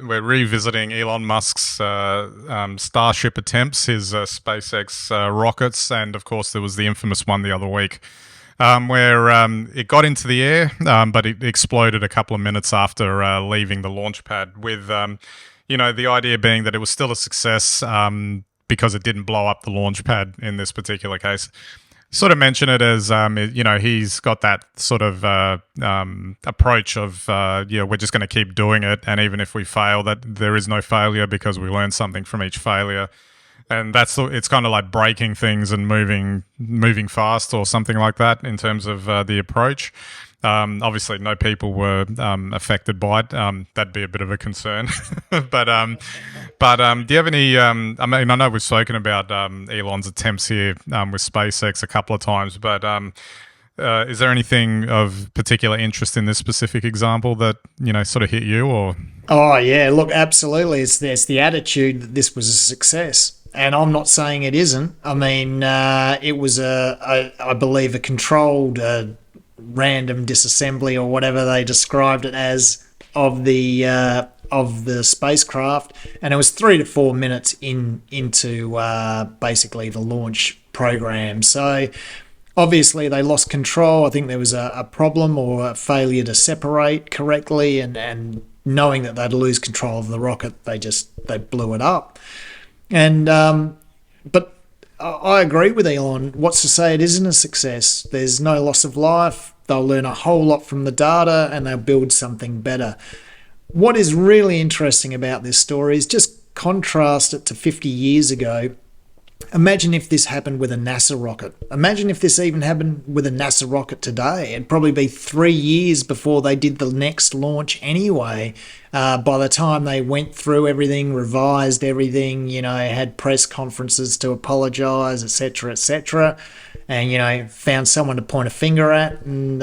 We're revisiting Elon Musk's Starship attempts, his SpaceX rockets, and of course there was the infamous one the other week where it got into the air, but it exploded a couple of minutes after leaving the launch pad. With the idea being that it was still a success because it didn't blow up the launch pad in this particular case. Sort of mention it as he's got that sort of approach of we're just going to keep doing it, and even if we fail, that there is no failure because we learn something from each failure. And it's kind of like breaking things and moving fast or something like that in terms of the approach. Obviously, no people were affected by it. That'd be a bit of a concern. but do you have any? I know we've spoken about Elon's attempts here with SpaceX a couple of times, but is there anything of particular interest in this specific example that sort of hit you? Or Oh yeah, look, absolutely. It's the attitude that this was a success. And I'm not saying it isn't. I mean, it was I believe, a controlled random disassembly or whatever they described it as of the spacecraft, and it was 3 to 4 minutes into basically the launch program. So obviously they lost control. I think there was a problem or a failure to separate correctly, and knowing that they'd lose control of the rocket, they blew it up. And but I agree with Elon. What's to say it isn't a success? There's no loss of life. They'll learn a whole lot from the data and they'll build something better. What is really interesting about this story is just contrast it to 50 years ago. Imagine if this happened with a NASA rocket. Imagine if this even happened with a NASA rocket today. It'd probably be 3 years before they did the next launch anyway. By the time they went through everything, revised everything, had press conferences to apologise, etc., and, found someone to point a finger at and,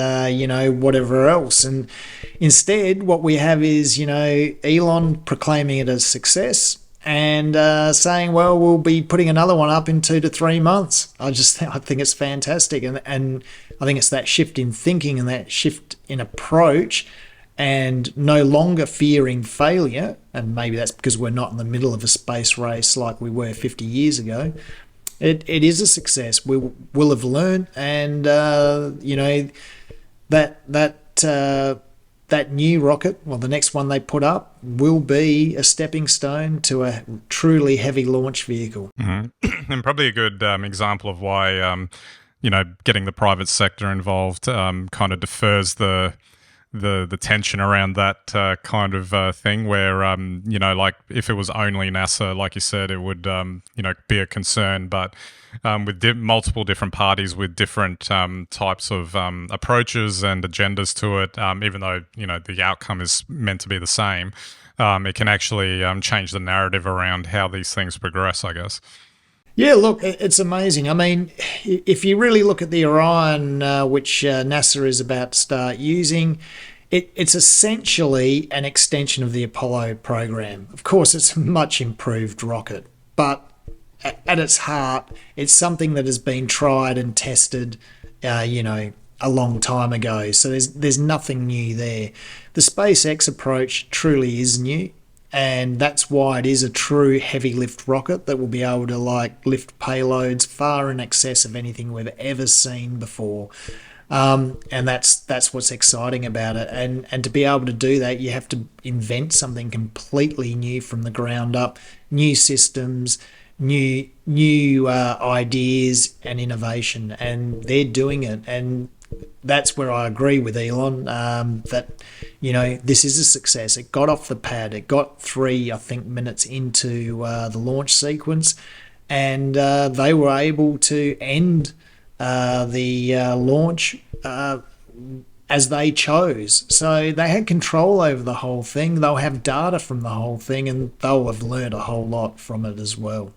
whatever else. And instead, what we have is, Elon proclaiming it as success, and saying, well, we'll be putting another one up in 2 to 3 months. I think it's fantastic. And I think it's that shift in thinking and that shift in approach, and no longer fearing failure. And maybe that's because we're not in the middle of a space race like we were 50 years ago. It is a success. We will have learned, and that new rocket, well, the next one they put up, will be a stepping stone to a truly heavy launch vehicle. Mm-hmm. And probably a good example of why, getting the private sector involved kind of defers the tension around that kind of thing where, like if it was only NASA, like you said, it would, be a concern. But with multiple different parties with different types of approaches and agendas to it, even though, the outcome is meant to be the same, it can actually change the narrative around how these things progress, I guess. Yeah, look, it's amazing. I mean, if you really look at the Orion, which NASA is about to start using, it's essentially an extension of the Apollo program. Of course, it's a much improved rocket, but at its heart, it's something that has been tried and tested, a long time ago. So there's nothing new there. The SpaceX approach truly is new. And that's why it is a true heavy lift rocket that will be able to lift payloads far in excess of anything we've ever seen before. And that's what's exciting about it. And to be able to do that, you have to invent something completely new from the ground up, new systems, new ideas and innovation. And they're doing it. And that's where I agree with Elon, that, this is a success. It got off the pad. It got 3, I think, minutes into the launch sequence, and they were able to end the launch as they chose. So they had control over the whole thing. They'll have data from the whole thing, and they'll have learned a whole lot from it as well.